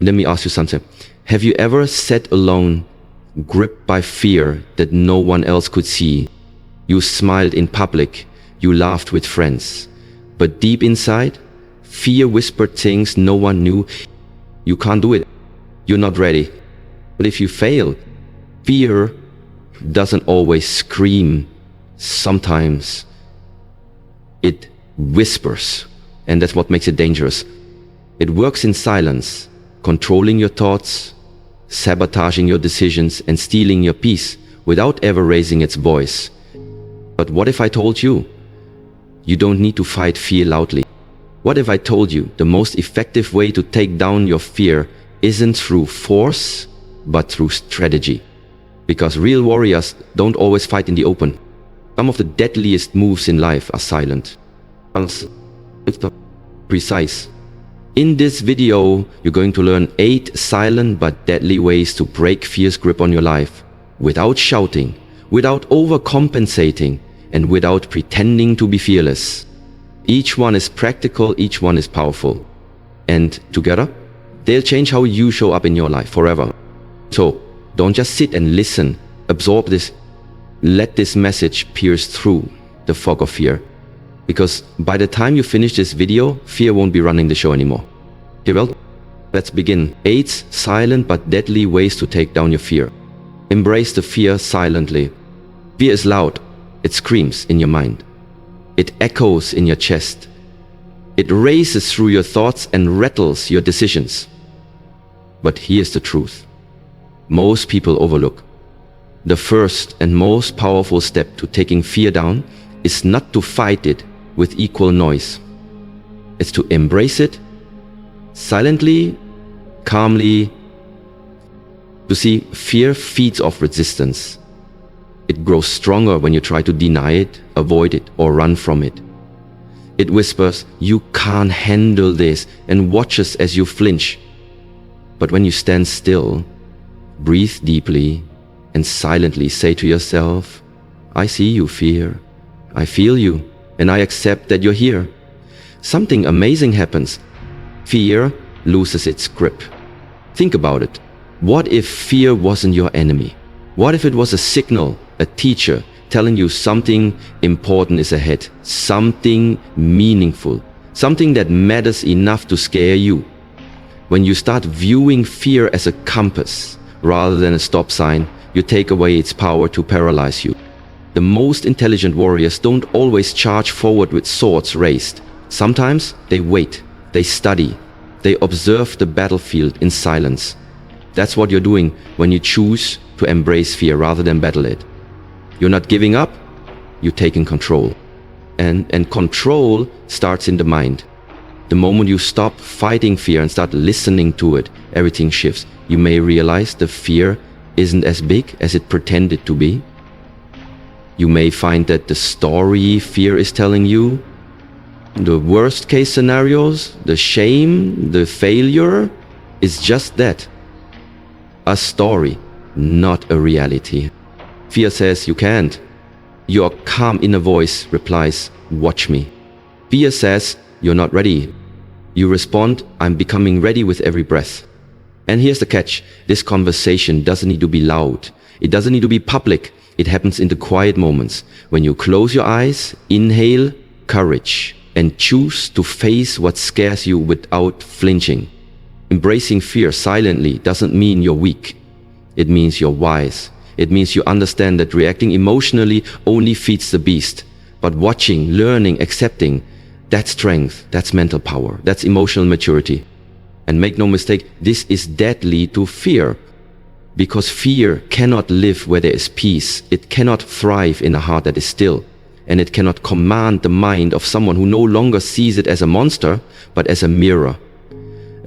Let me ask you something. Have you ever sat alone, gripped by fear that no one else could see? You smiled in public, you laughed with friends, but deep inside, fear whispered things no one knew. You can't do it. You're not ready. But if you fail, fear doesn't always scream. Sometimes it whispers, and that's what makes it dangerous. It works in silence, controlling your thoughts, sabotaging your decisions, and stealing your peace without ever raising its voice. But what if I told you, you don't need to fight fear loudly? What if I told you the most effective way to take down your fear isn't through force, but through strategy? Because real warriors don't always fight in the open. Some of the deadliest moves in life are silent, precise. In this video, you're going to learn 8 silent but deadly ways to break fear's grip on your life without shouting, without overcompensating, and without pretending to be fearless. Each one is practical, each one is powerful. And together, they'll change how you show up in your life forever. So, don't just sit and listen, absorb this. Let this message pierce through the fog of fear. Because by the time you finish this video, fear won't be running the show anymore. Okay, well, let's begin. 8 silent but deadly ways to take down your fear. Embrace the fear silently. Fear is loud. It screams in your mind. It echoes in your chest. It races through your thoughts and rattles your decisions. But here's the truth. Most people overlook. The first and most powerful step to taking fear down is not to fight it with equal noise. It's to embrace it silently, calmly. You see, fear feeds off resistance. It grows stronger when you try to deny it, avoid it, or run from it. It whispers, "You can't handle this," and watches as you flinch. But when you stand still, breathe deeply, and silently say to yourself, "I see you, fear. I feel you, and I accept that you're here," something amazing happens. Fear loses its grip. Think about it. What if fear wasn't your enemy? What if it was a signal, a teacher, telling you something important is ahead, something meaningful, something that matters enough to scare you? When you start viewing fear as a compass rather than a stop sign, you take away its power to paralyze you. The most intelligent warriors don't always charge forward with swords raised. Sometimes they wait, they study, they observe the battlefield in silence. That's what you're doing when you choose to embrace fear rather than battle it. You're not giving up, you're taking control. And control starts in the mind. The moment you stop fighting fear and start listening to it, everything shifts. You may realize the fear isn't as big as it pretended to be. You may find that the story fear is telling you, the worst case scenarios, the shame, the failure, is just that. A story, not a reality. Fear says you can't. Your calm inner voice replies, "Watch me." Fear says you're not ready. You respond, "I'm becoming ready with every breath." And here's the catch. This conversation doesn't need to be loud. It doesn't need to be public. It happens in the quiet moments. When you close your eyes, inhale courage, and choose to face what scares you without flinching. Embracing fear silently doesn't mean you're weak. It means you're wise. It means you understand that reacting emotionally only feeds the beast. But watching, learning, accepting, that's strength, that's mental power, that's emotional maturity. And make no mistake, this is deadly to fear. Because fear cannot live where there is peace. It cannot thrive in a heart that is still. And it cannot command the mind of someone who no longer sees it as a monster, but as a mirror.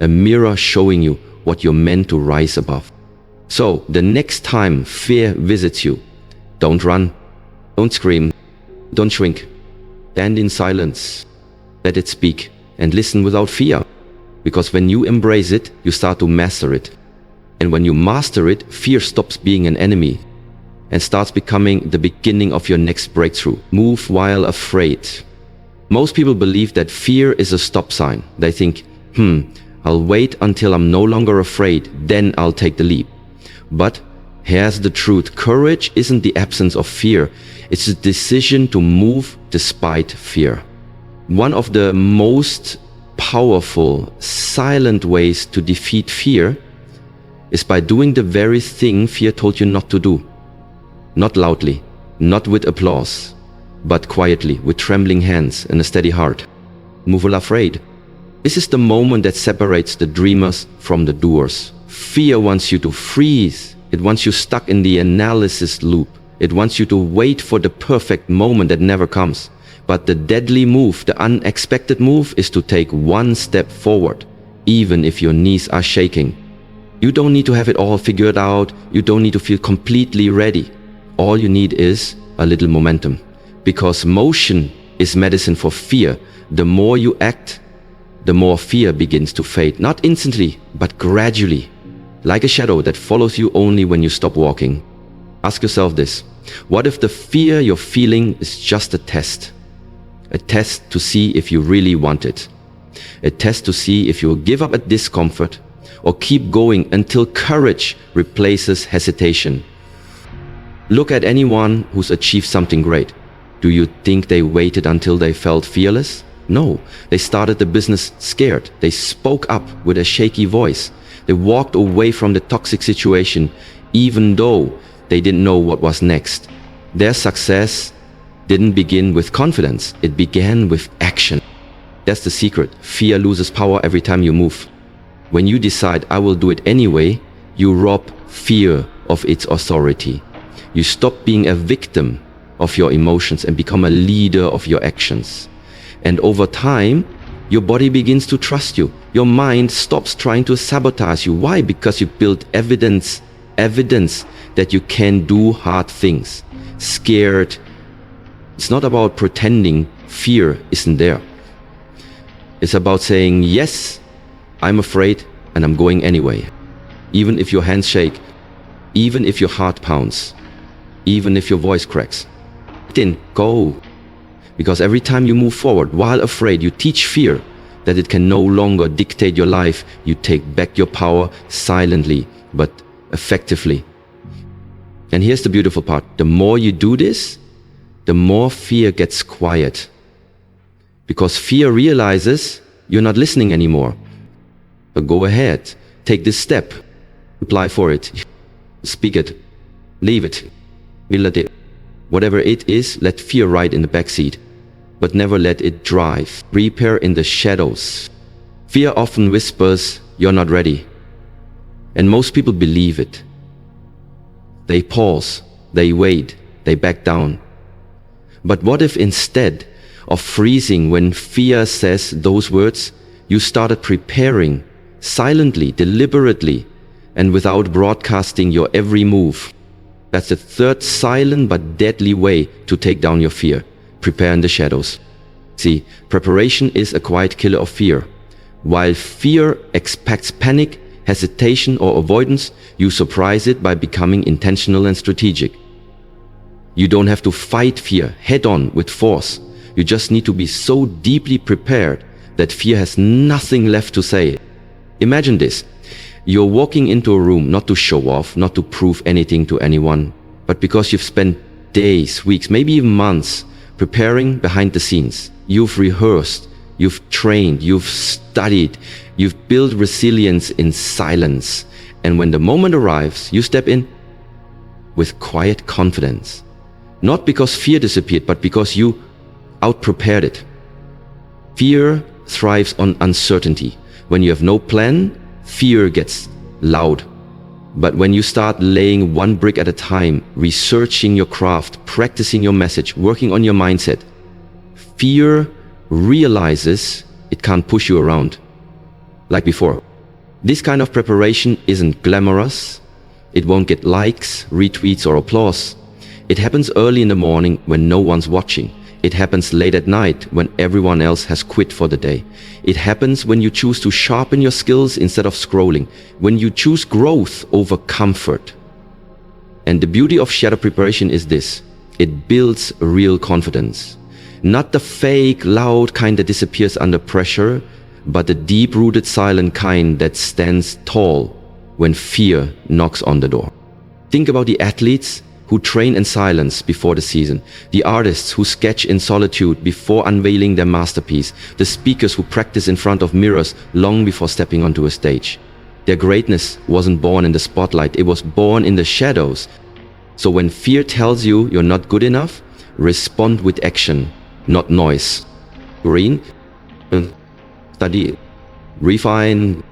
A mirror showing you what you're meant to rise above. So, the next time fear visits you, don't run, don't scream, don't shrink. Stand in silence, let it speak, and listen without fear. Because when you embrace it, you start to master it. And when you master it, fear stops being an enemy and starts becoming the beginning of your next breakthrough. Move while afraid. Most people believe that fear is a stop sign. They think, I'll wait until I'm no longer afraid, then I'll take the leap. But here's the truth. Courage isn't the absence of fear. It's a decision to move despite fear. One of the most powerful, silent ways to defeat fear is by doing the very thing fear told you not to do. Not loudly, not with applause, but quietly, with trembling hands and a steady heart. Move afraid. This is the moment that separates the dreamers from the doers. Fear wants you to freeze. It wants you stuck in the analysis loop. It wants you to wait for the perfect moment that never comes. But the deadly move, the unexpected move, is to take one step forward, even if your knees are shaking. You don't need to have it all figured out. You don't need to feel completely ready. All you need is a little momentum. Because motion is medicine for fear. The more you act, the more fear begins to fade. Not instantly, but gradually. Like a shadow that follows you only when you stop walking. Ask yourself this. What if the fear you're feeling is just a test? A test to see if you really want it. A test to see if you'll give up at discomfort or keep going until courage replaces hesitation. Look at anyone who's achieved something great. Do you think they waited until they felt fearless? No, they started the business scared. They spoke up with a shaky voice. They walked away from the toxic situation, even though they didn't know what was next. Their success didn't begin with confidence. It began with action. That's the secret. Fear loses power every time you move. When you decide, I will do it anyway, you rob fear of its authority. You stop being a victim of your emotions and become a leader of your actions. And over time, your body begins to trust you. Your mind stops trying to sabotage you. Why? Because you build evidence that you can do hard things. Scared. It's not about pretending fear isn't there. It's about saying, yes, I'm afraid and I'm going anyway. Even if your hands shake, even if your heart pounds, even if your voice cracks. Then go. Because every time you move forward while afraid, you teach fear that it can no longer dictate your life. You take back your power silently, but effectively. And here's the beautiful part. The more you do this, the more fear gets quiet. Because fear realizes you're not listening anymore. But go ahead, take this step, apply for it, speak it, leave it, will it. Whatever it is, let fear ride in the backseat, but never let it drive. Prepare in the shadows. Fear often whispers, you're not ready. And most people believe it. They pause, they wait, they back down. But what if instead of freezing when fear says those words, you started preparing silently, deliberately, and without broadcasting your every move? That's the third silent but deadly way to take down your fear. Prepare in the shadows. See, preparation is a quiet killer of fear. While fear expects panic, hesitation, or avoidance, you surprise it by becoming intentional and strategic. You don't have to fight fear head on with force. You just need to be so deeply prepared that fear has nothing left to say. Imagine this. You're walking into a room not to show off, not to prove anything to anyone, but because you've spent days, weeks, maybe even months preparing behind the scenes. You've rehearsed, you've trained, you've studied, you've built resilience in silence. And when the moment arrives, you step in with quiet confidence. Not because fear disappeared, but because you out-prepared it. Fear thrives on uncertainty. When you have no plan, fear gets loud. But when you start laying one brick at a time, researching your craft, practicing your message, working on your mindset, fear realizes it can't push you around like before. This kind of preparation isn't glamorous. It won't get likes, retweets, or applause. It happens early in the morning when no one's watching. It happens late at night when everyone else has quit for the day. It happens when you choose to sharpen your skills instead of scrolling, when you choose growth over comfort. And the beauty of shadow preparation is this. It builds real confidence. Not the fake, loud kind that disappears under pressure, but the deep-rooted silent kind that stands tall when fear knocks on the door. Think about the athletes who train in silence before the season, the artists who sketch in solitude before unveiling their masterpiece, the speakers who practice in front of mirrors long before stepping onto a stage. Their greatness wasn't born in the spotlight, it was born in the shadows. So when fear tells you you're not good enough, respond with action, not noise. Green, study, refine,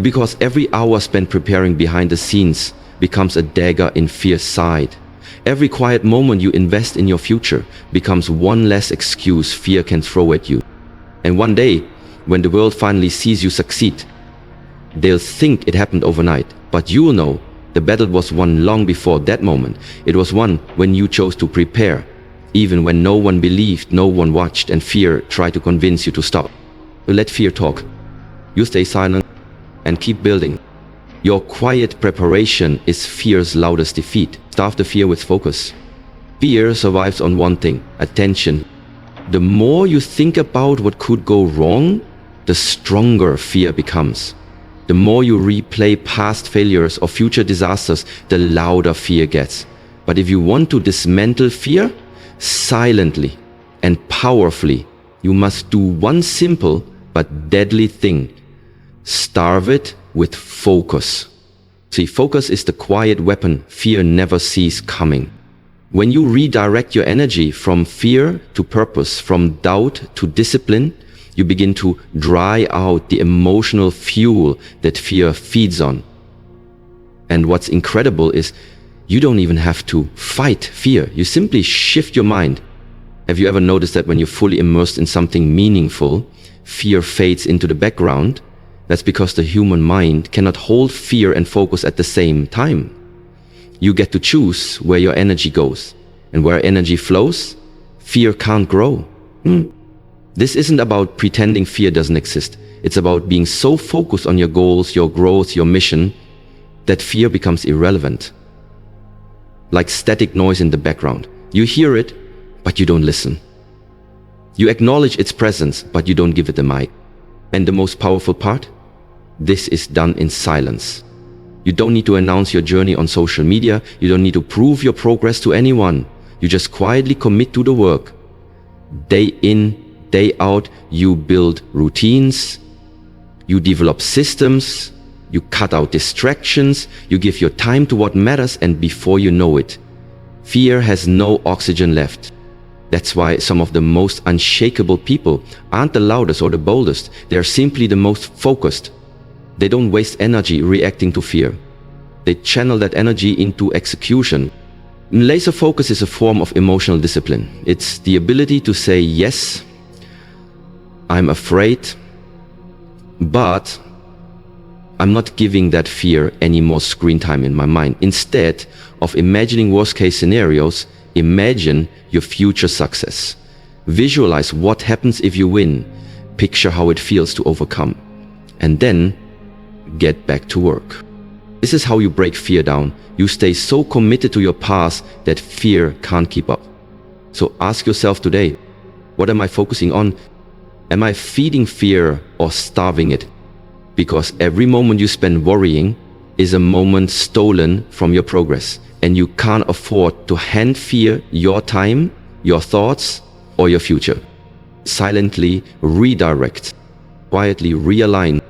because every hour spent preparing behind the scenes becomes a dagger in fear's side. Every quiet moment you invest in your future becomes one less excuse fear can throw at you. And one day, when the world finally sees you succeed, they'll think it happened overnight, but you'll know the battle was won long before that moment. It was won when you chose to prepare, even when no one believed, no one watched, and fear tried to convince you to stop. Let fear talk. You stay silent and keep building. Your quiet preparation is fear's loudest defeat. Starve the fear with focus. Fear survives on one thing: attention. The more you think about what could go wrong, the stronger fear becomes. The more you replay past failures or future disasters, the louder fear gets. But if you want to dismantle fear, silently and powerfully, you must do one simple but deadly thing: starve it with focus. See, focus is the quiet weapon fear never sees coming. When you redirect your energy from fear to purpose, from doubt to discipline, you begin to dry out the emotional fuel that fear feeds on. And what's incredible is you don't even have to fight fear. You simply shift your mind. Have you ever noticed that when you're fully immersed in something meaningful, fear fades into the background? That's because the human mind cannot hold fear and focus at the same time. You get to choose where your energy goes. And where energy flows, fear can't grow. This isn't about pretending fear doesn't exist. It's about being so focused on your goals, your growth, your mission, that fear becomes irrelevant. Like static noise in the background. You hear it, but you don't listen. You acknowledge its presence, but you don't give it a mic. And the most powerful part? This is done in silence. You don't need to announce your journey on social media. You don't need to prove your progress to anyone. You just quietly commit to the work. Day in, day out, you build routines. You develop systems. You cut out distractions. You give your time to what matters, and before you know it, fear has no oxygen left. That's why some of the most unshakable people aren't the loudest or the boldest. They're simply the most focused. They don't waste energy reacting to fear. They channel that energy into execution. Laser focus is a form of emotional discipline. It's the ability to say, yes, I'm afraid, but I'm not giving that fear any more screen time in my mind. Instead of imagining worst-case scenarios, imagine your future success. Visualize what happens if you win. Picture how it feels to overcome. And then get back to work. This is how you break fear down. You stay so committed to your path that fear can't keep up. So ask yourself today, what am I focusing on? Am I feeding fear or starving it? Because every moment you spend worrying is a moment stolen from your progress. And you can't afford to hand fear your time, your thoughts, or your future. Silently redirect, quietly realign,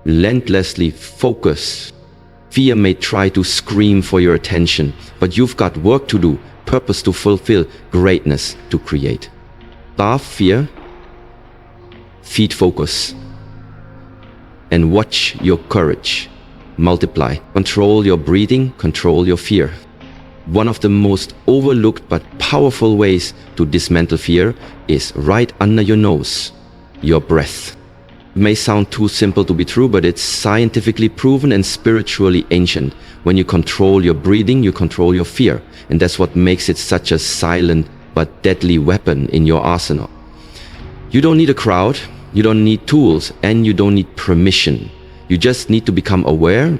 relentlessly focus. Fear may try to scream for your attention, but you've got work to do, purpose to fulfill, greatness to create. Starve fear, feed focus, and watch your courage multiply. Control your breathing, control your fear. One of the most overlooked but powerful ways to dismantle fear is right under your nose, your breath. It may sound too simple to be true, but it's scientifically proven and spiritually ancient. When you control your breathing, you control your fear. And that's what makes it such a silent but deadly weapon in your arsenal. You don't need a crowd, you don't need tools, and you don't need permission. You just need to become aware,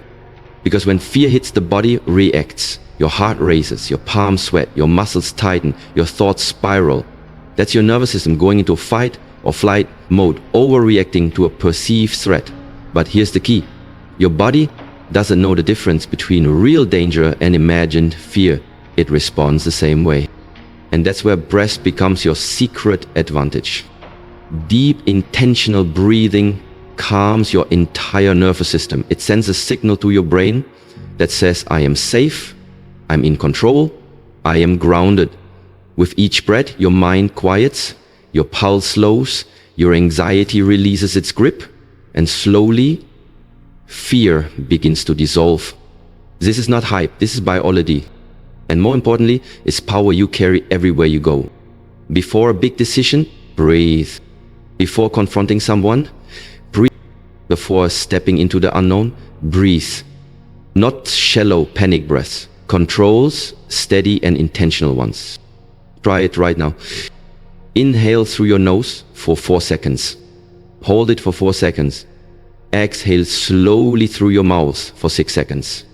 because when fear hits, the body reacts. Your heart races, your palms sweat, your muscles tighten, your thoughts spiral. That's your nervous system going into a fight, or flight mode, overreacting to a perceived threat. But here's the key. Your body doesn't know the difference between real danger and imagined fear. It responds the same way. And that's where breath becomes your secret advantage. Deep, intentional breathing calms your entire nervous system. It sends a signal to your brain that says, I am safe, I'm in control, I am grounded. With each breath, your mind quiets, your pulse slows, your anxiety releases its grip, and slowly, fear begins to dissolve. This is not hype, this is biology. And more importantly, it's power you carry everywhere you go. Before a big decision, breathe. Before confronting someone, breathe. Before stepping into the unknown, breathe. Not shallow panic breaths. Controls, steady and intentional ones. Try it right now. Inhale through your nose for 4 seconds. Hold it for 4 seconds. Exhale slowly through your mouth for 6 seconds.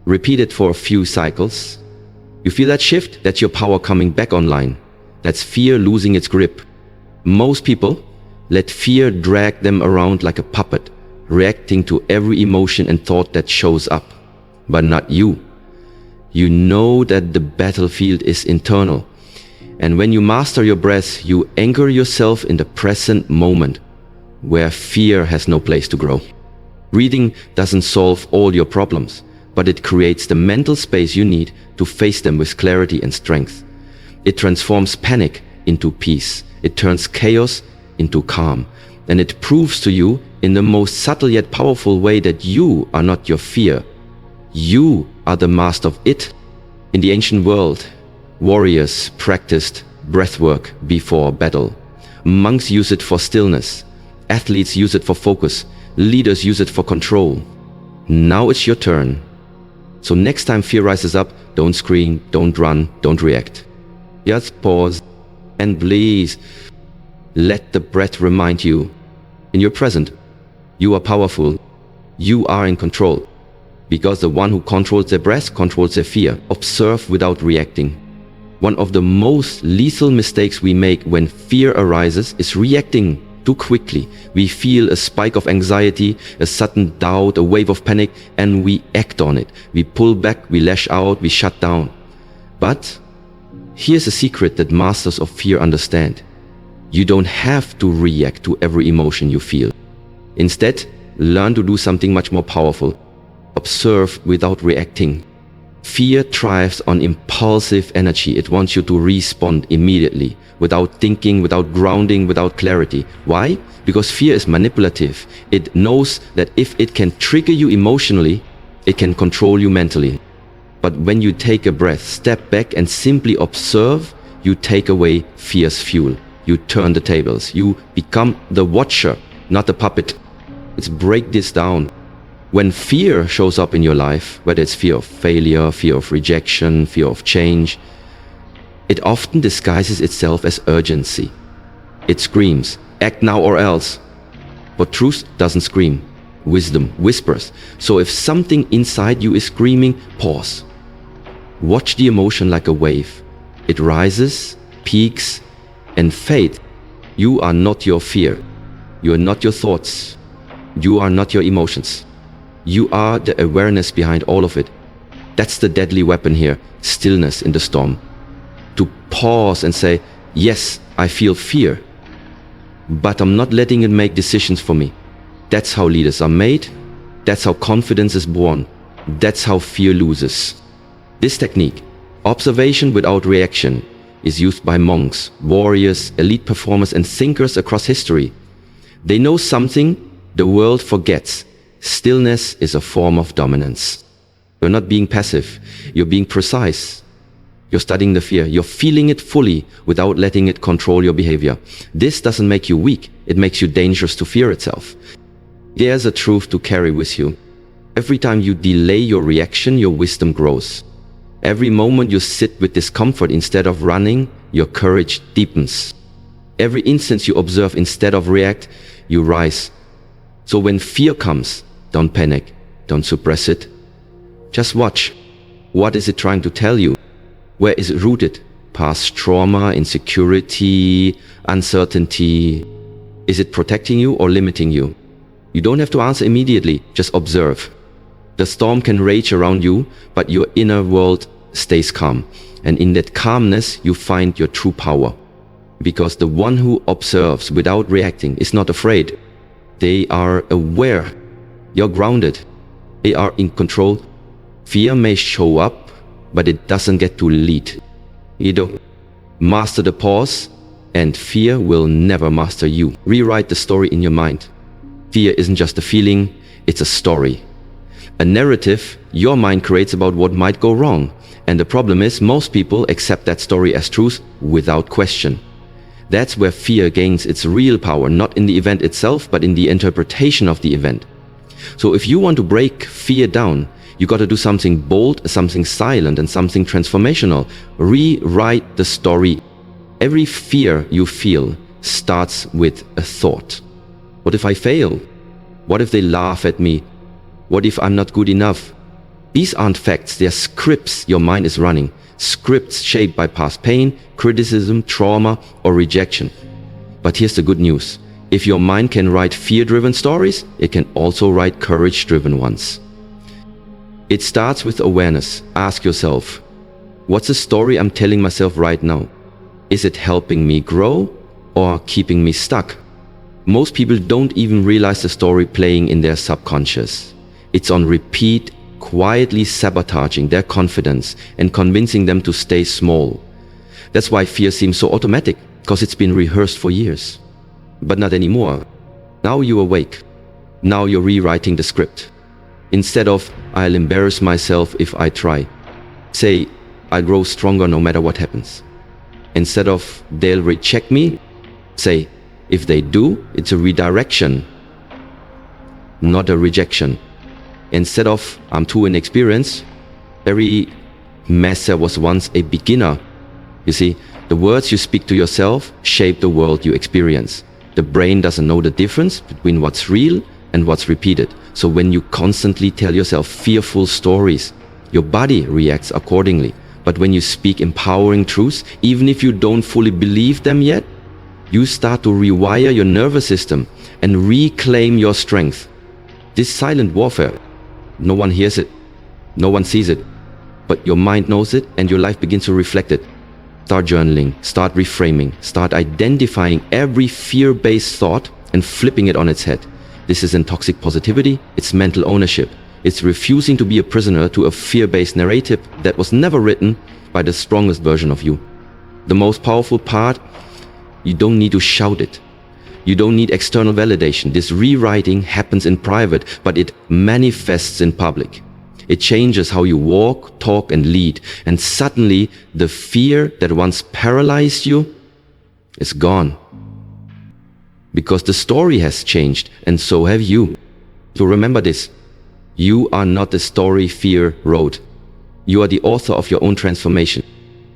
Repeat it for a few cycles. You feel that shift? That's your power coming back online. That's fear losing its grip. Most people let fear drag them around like a puppet, reacting to every emotion and thought that shows up. But not you. You know that the battlefield is internal. And when you master your breath, you anchor yourself in the present moment, where fear has no place to grow. Breathing doesn't solve all your problems, but it creates the mental space you need to face them with clarity and strength. It transforms panic into peace. It turns chaos into calm. And it proves to you in the most subtle yet powerful way that you are not your fear. You are the master of it. In the ancient world, warriors practiced breathwork before battle. Monks use it for stillness. Athletes use it for focus. Leaders use it for control. Now it's your turn. So next time fear rises up, don't scream, don't run, don't react. Just pause and please let the breath remind you, in your present, you are powerful. You are in control. Because the one who controls their breath controls their fear. Observe without reacting. One of the most lethal mistakes we make when fear arises is reacting too quickly. We feel a spike of anxiety, a sudden doubt, a wave of panic, and we act on it. We pull back, we lash out, we shut down. But here's a secret that masters of fear understand. You don't have to react to every emotion you feel. Instead, learn to do something much more powerful. Observe without reacting. Fear thrives on impulsive energy. It wants you to respond immediately, without thinking, without grounding, without clarity. Why? Because fear is manipulative. It knows that if it can trigger you emotionally, it can control you mentally. But when you take a breath, step back and simply observe, you take away fear's fuel. You turn the tables. You become the watcher, not the puppet. Let's break this down. When fear shows up in your life, whether it's fear of failure, fear of rejection, fear of change, it often disguises itself as urgency. It screams, act now or else. But truth doesn't scream. Wisdom whispers. So if something inside you is screaming, pause. Watch the emotion like a wave. It rises, peaks, and fades. You are not your fear. You are not your thoughts. You are not your emotions. You are the awareness behind all of it. That's the deadly weapon here, stillness in the storm. To pause and say, yes, I feel fear, but I'm not letting it make decisions for me. That's how leaders are made. That's how confidence is born. That's how fear loses. This technique, observation without reaction, is used by monks, warriors, elite performers, and thinkers across history. They know something the world forgets. Stillness is a form of dominance. You're not being passive. You're being precise. You're studying the fear. You're feeling it fully without letting it control your behavior. This doesn't make you weak. It makes you dangerous to fear itself. There's a truth to carry with you. Every time you delay your reaction, your wisdom grows. Every moment you sit with discomfort instead of running, your courage deepens. Every instant you observe instead of react, you rise. So when fear comes, don't panic, don't suppress it. Just watch. What is it trying to tell you? Where is it rooted? Past trauma, insecurity, uncertainty. Is it protecting you or limiting you? You don't have to answer immediately, just observe. The storm can rage around you, but your inner world stays calm. And in that calmness, you find your true power. Because the one who observes without reacting is not afraid. They are aware. You're grounded. They are in control. Fear may show up, but it doesn't get to lead. You don't master the pause, and fear will never master you. Rewrite the story in your mind. Fear isn't just a feeling, it's a story. A narrative your mind creates about what might go wrong. And the problem is, most people accept that story as truth without question. That's where fear gains its real power, not in the event itself, but in the interpretation of the event. So if you want to break fear down, you got to do something bold, something silent, and something transformational. Rewrite the story. Every fear you feel starts with a thought. What if I fail? What if they laugh at me? What if I'm not good enough? These aren't facts, they're scripts your mind is running. Scripts shaped by past pain, criticism, trauma, or rejection. But here's the good news. If your mind can write fear-driven stories, it can also write courage-driven ones. It starts with awareness. Ask yourself, what's the story I'm telling myself right now? Is it helping me grow or keeping me stuck? Most people don't even realize the story playing in their subconscious. It's on repeat, quietly sabotaging their confidence and convincing them to stay small. That's why fear seems so automatic, because it's been rehearsed for years. But not anymore. Now you're awake. Now you're rewriting the script. Instead of, I'll embarrass myself if I try, say, I'll grow stronger no matter what happens. Instead of, they'll reject me, say, if they do, it's a redirection, not a rejection. Instead of, I'm too inexperienced, Barry Messer was once a beginner. You see, the words you speak to yourself shape the world you experience. The brain doesn't know the difference between what's real and what's repeated. So when you constantly tell yourself fearful stories, your body reacts accordingly. But when you speak empowering truths, even if you don't fully believe them yet, you start to rewire your nervous system and reclaim your strength. This silent warfare, no one hears it, no one sees it, but your mind knows it and your life begins to reflect it. Start journaling, start reframing, start identifying every fear-based thought and flipping it on its head. This isn't toxic positivity, it's mental ownership. It's refusing to be a prisoner to a fear-based narrative that was never written by the strongest version of you. The most powerful part, you don't need to shout it. You don't need external validation. This rewriting happens in private, but it manifests in public. It changes how you walk, talk, and lead. And suddenly, the fear that once paralyzed you is gone. Because the story has changed, and so have you. So remember this. You are not the story fear wrote. You are the author of your own transformation.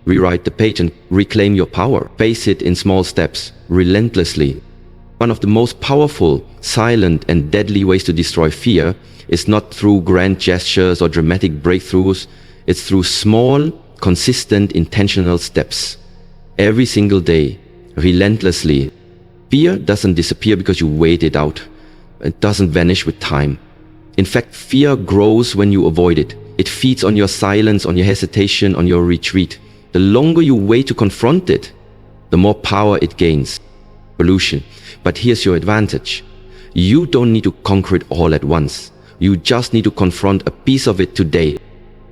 Rewrite the page and reclaim your power. Face it in small steps, relentlessly. One of the most powerful, silent, and deadly ways to destroy fear is not through grand gestures or dramatic breakthroughs. It's through small, consistent, intentional steps. Every single day, relentlessly. Fear doesn't disappear because you wait it out. It doesn't vanish with time. In fact, fear grows when you avoid it. It feeds on your silence, on your hesitation, on your retreat. The longer you wait to confront it, the more power it gains. Solution. But here's your advantage. You don't need to conquer it all at once. You just need to confront a piece of it today.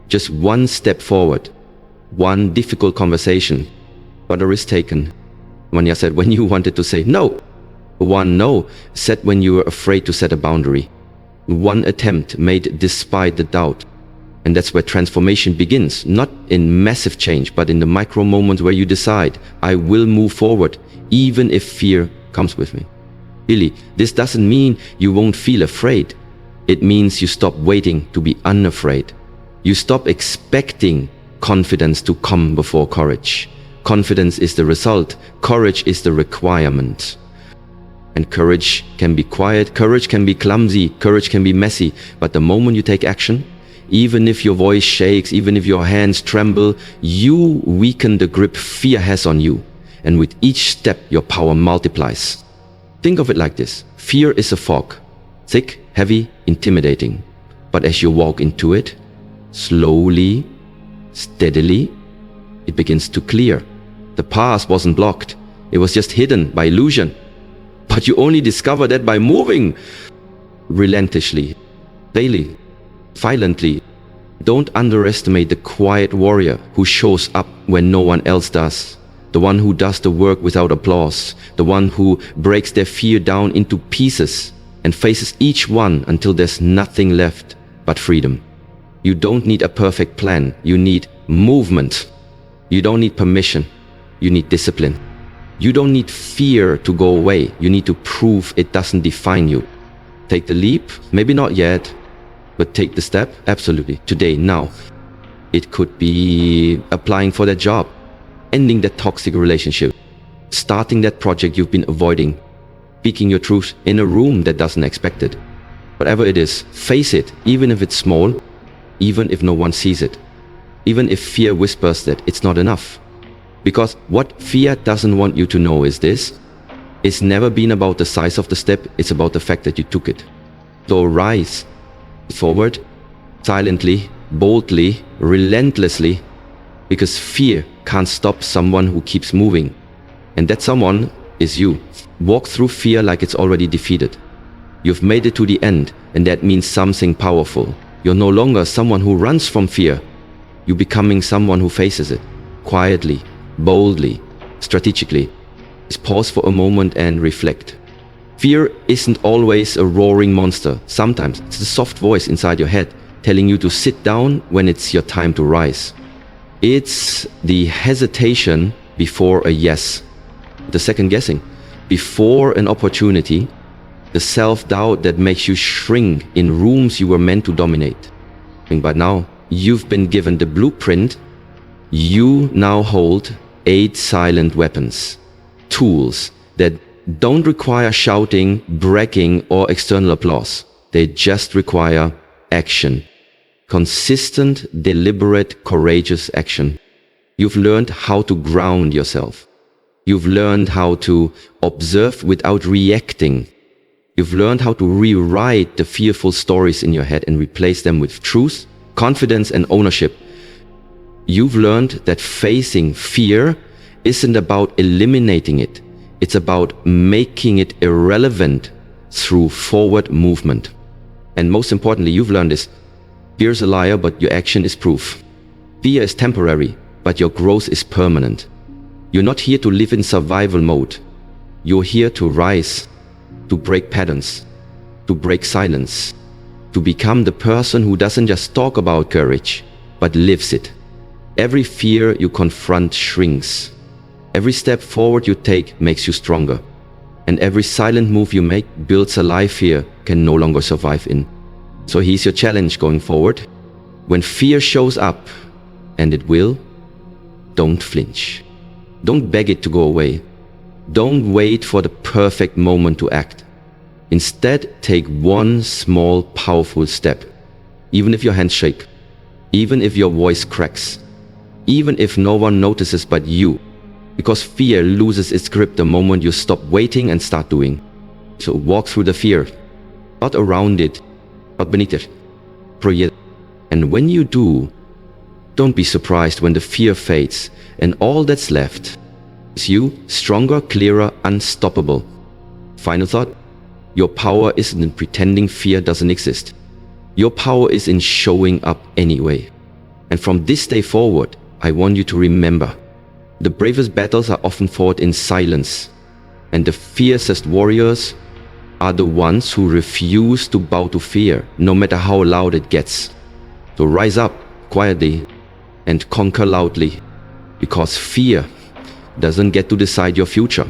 Just one step forward. One difficult conversation. But a risk taken. Manya said when you wanted to say no. One no said when you were afraid to set a boundary. One attempt made despite the doubt. And that's where transformation begins, not in massive change, but in the micro moments where you decide, I will move forward, even if fear comes with me. Really, this doesn't mean you won't feel afraid. It means you stop waiting to be unafraid. You stop expecting confidence to come before courage. Confidence is the result, courage is the requirement. And courage can be quiet, courage can be clumsy, courage can be messy, but the moment you take action, even if your voice shakes, even if your hands tremble, you weaken the grip fear has on you. And with each step, your power multiplies. Think of it like this. Fear is a fog. Thick, heavy, intimidating. But as you walk into it, slowly, steadily, it begins to clear. The path wasn't blocked. It was just hidden by illusion. But you only discover that by moving relentlessly, daily, silently. Don't underestimate the quiet warrior who shows up when no one else does. The one who does the work without applause. The one who breaks their fear down into pieces and faces each one until there's nothing left but freedom. You don't need a perfect plan. You need movement. You don't need permission. You need discipline. You don't need fear to go away. You need to prove it doesn't define you. Take the leap, maybe not yet, but take the step, absolutely, today, now. It could be applying for that job, ending that toxic relationship, starting that project you've been avoiding, speaking your truth in a room that doesn't expect it. Whatever it is, face it, even if it's small, even if no one sees it, even if fear whispers that it's not enough. Because what fear doesn't want you to know is this: it's never been about the size of the step, it's about the fact that you took it. So rise forward, silently, boldly, relentlessly, because fear can't stop someone who keeps moving. And that someone is you. Walk through fear like it's already defeated. You've made it to the end, and that means something powerful. You're no longer someone who runs from fear. You're becoming someone who faces it, quietly, boldly, strategically. Just pause for a moment and reflect. Fear isn't always a roaring monster. Sometimes it's the soft voice inside your head telling you to sit down when it's your time to rise. It's the hesitation before a yes, the second guessing before an opportunity, the self-doubt that makes you shrink in rooms you were meant to dominate. But now you've been given the blueprint. You now hold 8 silent weapons, tools that don't require shouting, bragging, or external applause. They just require action. Consistent, deliberate, courageous action. You've learned how to ground yourself. You've learned how to observe without reacting. You've learned how to rewrite the fearful stories in your head and replace them with truth, confidence, and ownership. You've learned that facing fear isn't about eliminating it. It's about making it irrelevant through forward movement. And most importantly, you've learned this: fear is a liar, but your action is proof. Fear is temporary, but your growth is permanent. You're not here to live in survival mode. You're here to rise, to break patterns, to break silence, to become the person who doesn't just talk about courage, but lives it. Every fear you confront shrinks. Every step forward you take makes you stronger. And every silent move you make builds a life fear can no longer survive in. So here's your challenge going forward. When fear shows up, and it will, don't flinch. Don't beg it to go away. Don't wait for the perfect moment to act. Instead, take one small, powerful step. Even if your hands shake, even if your voice cracks, even if no one notices but you. Because fear loses its grip the moment you stop waiting and start doing. So walk through the fear, not around it, not beneath it, through it. And when you do, don't be surprised when the fear fades and all that's left is you, stronger, clearer, unstoppable. Final thought: your power isn't in pretending fear doesn't exist. Your power is in showing up anyway. And from this day forward, I want you to remember, the bravest battles are often fought in silence, and the fiercest warriors are the ones who refuse to bow to fear, no matter how loud it gets. So rise up quietly and conquer loudly, because fear doesn't get to decide your future.